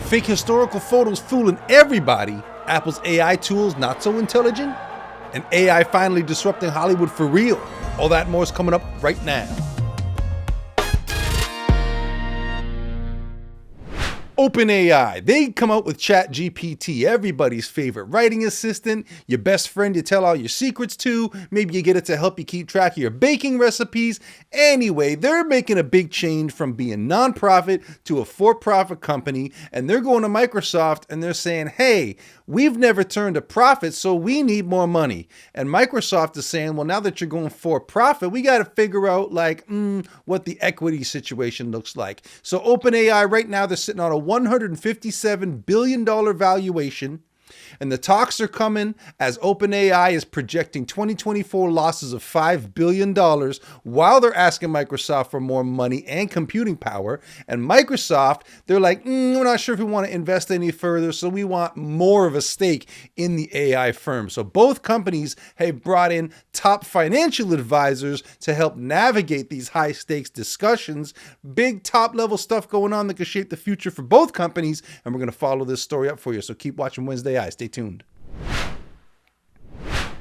Fake historical photos fooling everybody, Apple's AI tools not so intelligent, and AI finally disrupting Hollywood for real. All that and more is coming up right now. OpenAI, they come out with ChatGPT, everybody's favorite writing assistant, your best friend you tell all your secrets to, maybe you get it to help you keep track of your baking recipes. Anyway, they're making a big change from being nonprofit to a for-profit company, and they're going to Microsoft and they're saying, hey, we've never turned a profit, so we need more money. And Microsoft is saying, well, now that you're going for profit, we got to figure out what the equity situation looks like. So OpenAI right now, they're sitting on a $157 billion valuation. And the talks are coming as OpenAI is projecting 2024 losses of $5 billion while they're asking Microsoft for more money and computing power. And Microsoft, they're like, we're not sure if we want to invest any further, so we want more of a stake in the AI firm. So both companies have brought in top financial advisors to help navigate these high stakes discussions. Big top level stuff going on that could shape the future for both companies. And we're going to follow this story up for you. So keep watching WednesdAI. Stay tuned.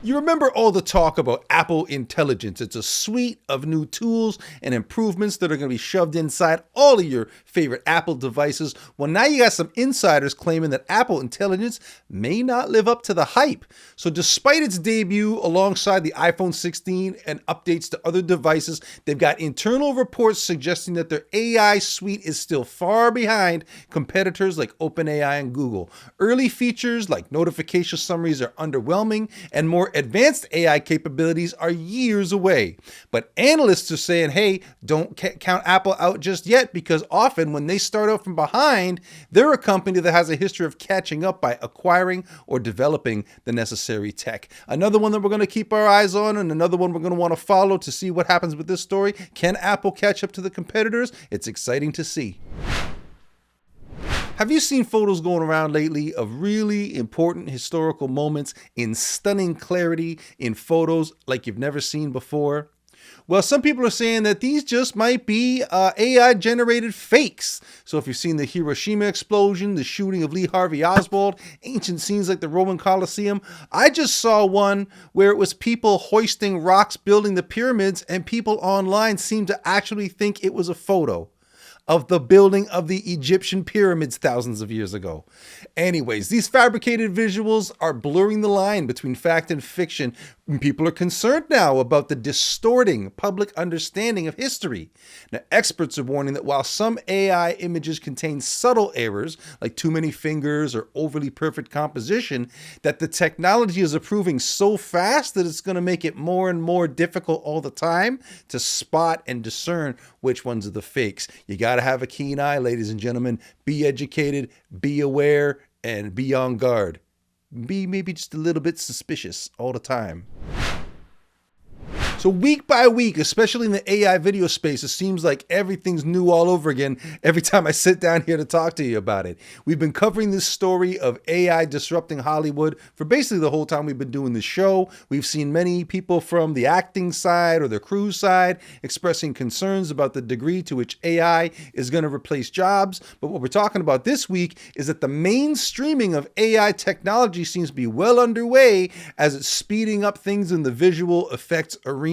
You remember all the talk about Apple Intelligence. It's a suite of new tools and improvements that are going to be shoved inside all of your favorite Apple devices. Well, now you got some insiders claiming that Apple Intelligence may not live up to the hype. So despite its debut alongside the iPhone 16 and updates to other devices, they've got internal reports suggesting that their AI suite is still far behind competitors like OpenAI and Google. Early features like notification summaries are underwhelming, and more advanced AI capabilities are years away. But analysts are saying, hey, don't count Apple out just yet, because often when they start out from behind, they're a company that has a history of catching up by acquiring or developing the necessary tech. Another one that we're going to keep our eyes on, and another one we're going to want to follow to see what happens with this story. Can Apple catch up to the competitors? It's exciting to see. Have you seen photos going around lately of really important historical moments in stunning clarity in photos like you've never seen before? Well, some people are saying that these just might be AI-generated fakes. So if you've seen the Hiroshima explosion, the shooting of Lee Harvey Oswald, ancient scenes like the Roman Colosseum, I just saw one where it was people hoisting rocks, building the pyramids, and people online seemed to actually think it was a photo of the building of the Egyptian pyramids thousands of years ago. Anyways, these fabricated visuals are blurring the line between fact and fiction. People are concerned now about the distorting public understanding of history. Now, experts are warning that while some AI images contain subtle errors, like too many fingers or overly perfect composition, that the technology is improving so fast that it's going to make it more and more difficult all the time to spot and discern which ones are the fakes. You got to have a keen eye, ladies and gentlemen. Be educated, be aware, and be on guard. Be maybe just a little bit suspicious all the time. So week by week, especially in the AI video space, it seems like everything's new all over again every time I sit down here to talk to you about it. We've been covering this story of AI disrupting Hollywood for basically the whole time we've been doing this show. We've seen many people from the acting side or the crew side expressing concerns about the degree to which AI is going to replace jobs. But what we're talking about this week is that the mainstreaming of AI technology seems to be well underway as it's speeding up things in the visual effects arena.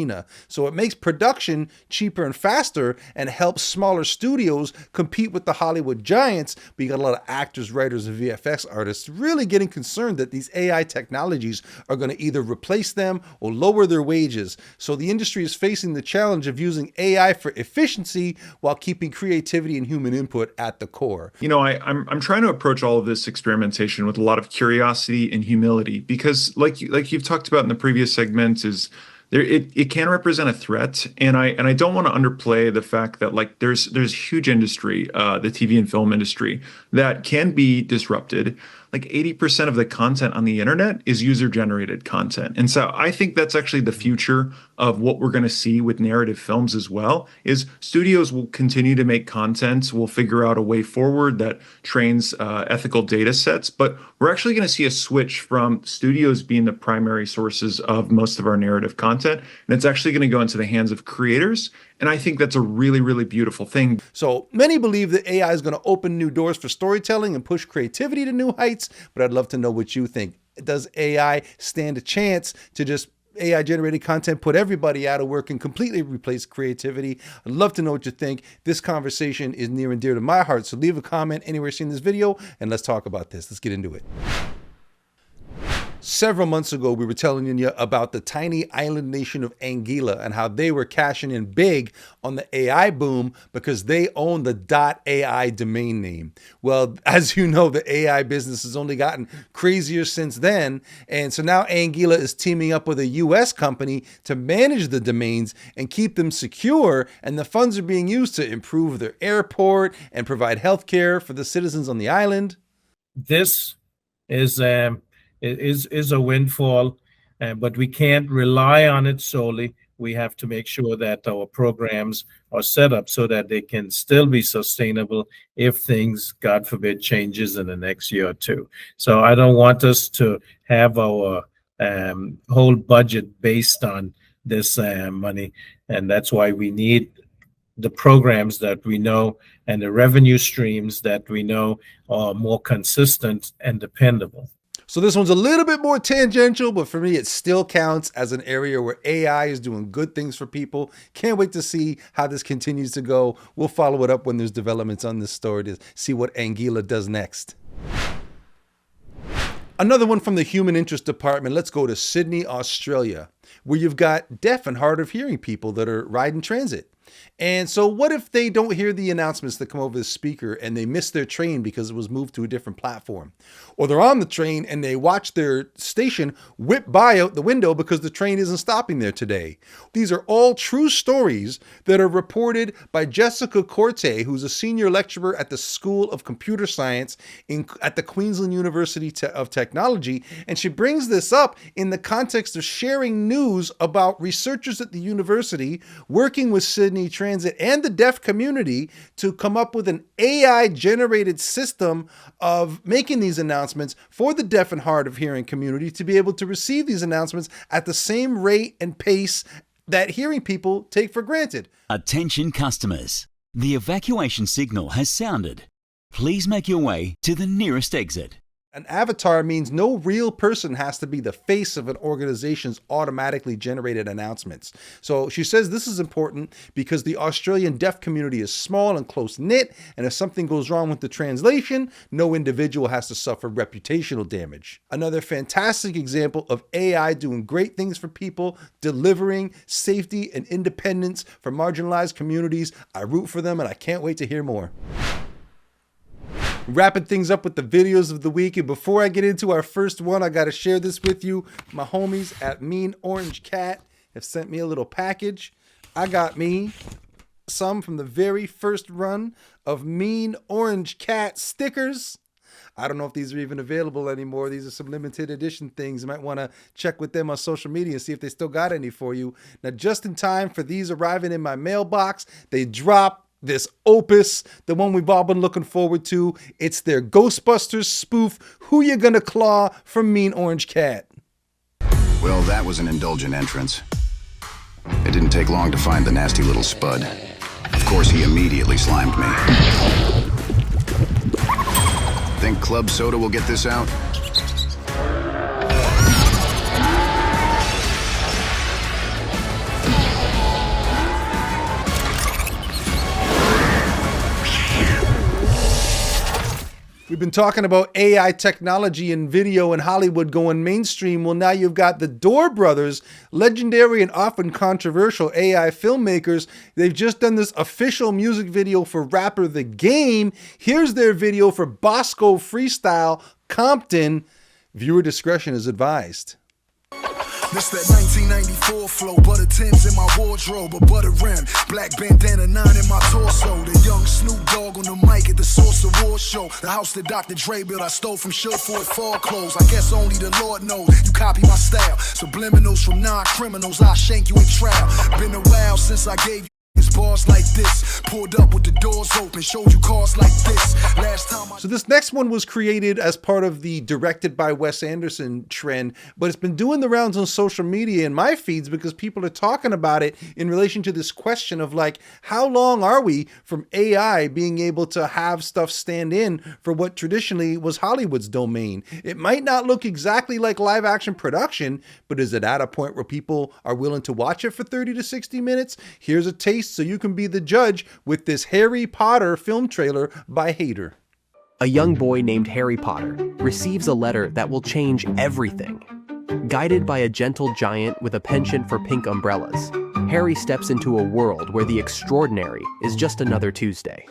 So it makes production cheaper and faster and helps smaller studios compete with the Hollywood giants. But you got a lot of actors, writers, and VFX artists really getting concerned that these AI technologies are going to either replace them or lower their wages. So the industry is facing the challenge of using AI for efficiency while keeping creativity and human input at the core. You know, I'm trying to approach all of this experimentation with a lot of curiosity and humility, because like you've talked about in the previous segments, is it can represent a threat, and I don't want to underplay the fact that like there's huge industry, the TV and film industry, that can be disrupted. Like 80% of the content on the internet is user-generated content. And so I think that's actually the future of what we're going to see with narrative films as well, is studios will continue to make content, will figure out a way forward that trains ethical data sets, but we're actually going to see a switch from studios being the primary sources of most of our narrative content, and it's actually going to go into the hands of creators And I think that's a really, really beautiful thing. So many believe that AI is going to open new doors for storytelling and push creativity to new heights, but I'd love to know what you think. Does AI stand a chance to just AI generated content put everybody out of work and completely replace creativity? I'd love to know what you think. This conversation is near and dear to my heart, so leave a comment anywhere seeing this video and let's talk about this. Let's get into it. Several months ago, we were telling you about the tiny island nation of Anguilla and how they were cashing in big on the AI boom because they own the .ai domain name. Well, as you know, the AI business has only gotten crazier since then. And so now Anguilla is teaming up with a US company to manage the domains and keep them secure. And the funds are being used to improve their airport and provide healthcare for the citizens on the island. This is a windfall, but we can't rely on it solely. We have to make sure that our programs are set up so that they can still be sustainable if things, God forbid, changes in the next year or two. So I don't want us to have our whole budget based on this money, and that's why we need the programs that we know and the revenue streams that we know are more consistent and dependable. So this one's a little bit more tangential, but for me, it still counts as an area where AI is doing good things for people. Can't wait to see how this continues to go. We'll follow it up when there's developments on this story to see what Anguilla does next. Another one from the Human Interest Department. Let's go to Sydney, Australia, where you've got deaf and hard of hearing people that are riding transit. And so what if they don't hear the announcements that come over the speaker and they miss their train because it was moved to a different platform? Or they're on the train and they watch their station whip by out the window because the train isn't stopping there today. These are all true stories that are reported by Jessica Corte, who's a senior lecturer at the School of Computer Science at the Queensland University of Technology. And she brings this up in the context of sharing news about researchers at the university working with Sydney Transit and the deaf community to come up with an AI-generated system of making these announcements for the deaf and hard of hearing community to be able to receive these announcements at the same rate and pace that hearing people take for granted. Attention customers, the evacuation signal has sounded. Please make your way to the nearest exit. An avatar means no real person has to be the face of an organization's automatically generated announcements. So she says this is important because the Australian deaf community is small and close-knit, and if something goes wrong with the translation, no individual has to suffer reputational damage. Another fantastic example of AI doing great things for people, delivering safety and independence for marginalized communities. I root for them and I can't wait to hear more. Wrapping things up with the videos of the week, and before I get into our first one, I got to share this with you. My homies at Mean Orange Cat have sent me a little package. I got me some from the very first run of Mean Orange Cat stickers. I don't know if these are even available anymore. These are some limited edition things. You might want to check with them on social media and see if they still got any for you. Now, just in time for these arriving in my mailbox, they drop this opus, the one we've all been looking forward to. It's their Ghostbusters spoof, Who You Gonna Claw, from Mean Orange Cat. Well, that was an indulgent entrance. It didn't take long to find the nasty little spud. Of course, he immediately slimed me. Think club soda will get this out? We've been talking about AI technology and video in Hollywood going mainstream. Well, now you've got the Door Brothers, legendary and often controversial AI filmmakers. They've just done this official music video for rapper The Game. Here's their video for Bosco Freestyle Compton. Viewer discretion is advised. This that 1994 flow, butter Timbs in my wardrobe, a butter rim, black bandana 9 in my torso. The young Snoop Dogg on the mic at the Source Award show. The house that Dr. Dre built, I stole from Sherford Fall Clothes. I guess only the Lord knows you copy my style. Subliminals from non-criminals, I shank you in trial. Been a while since I gave you It's bars like this, pulled up with the doors open, showed you cars like this. Last time I So this next one was created as part of the directed by Wes Anderson trend, but it's been doing the rounds on social media in my feeds because people are talking about it in relation to this question of like, how long are we from AI being able to have stuff stand in for what traditionally was Hollywood's domain? It might not look exactly like live action production, but is it at a point where people are willing to watch it for 30 to 60 minutes? Here's a taste so you can be the judge with this Harry Potter film trailer by Hater. A young boy named Harry Potter receives a letter that will change everything. Guided by a gentle giant with a penchant for pink umbrellas, Harry steps into a world where the extraordinary is just another Tuesday.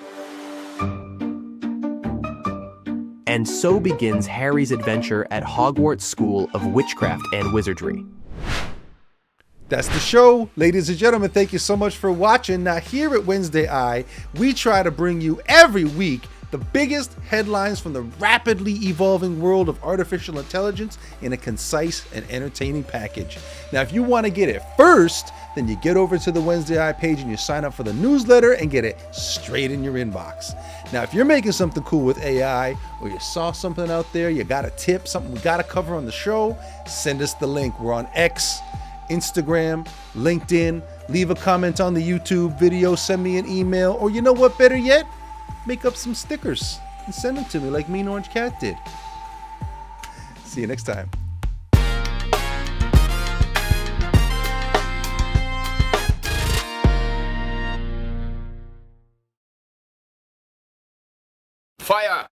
And so begins Harry's adventure at Hogwarts School of Witchcraft and Wizardry. That's the show. Ladies and gentlemen, thank you so much for watching. Now here at WednesdAI, we try to bring you every week the biggest headlines from the rapidly evolving world of artificial intelligence in a concise and entertaining package. Now, if you want to get it first, then you get over to the WednesdAI page and you sign up for the newsletter and get it straight in your inbox. Now, if you're making something cool with AI or you saw something out there, you got a tip, something we got to cover on the show, send us the link. We're on X, Instagram, LinkedIn. Leave a comment on the YouTube video, send me an email, or you know what, better yet, make up some stickers and send them to me like Mean Orange Cat did. See you next time. Fire!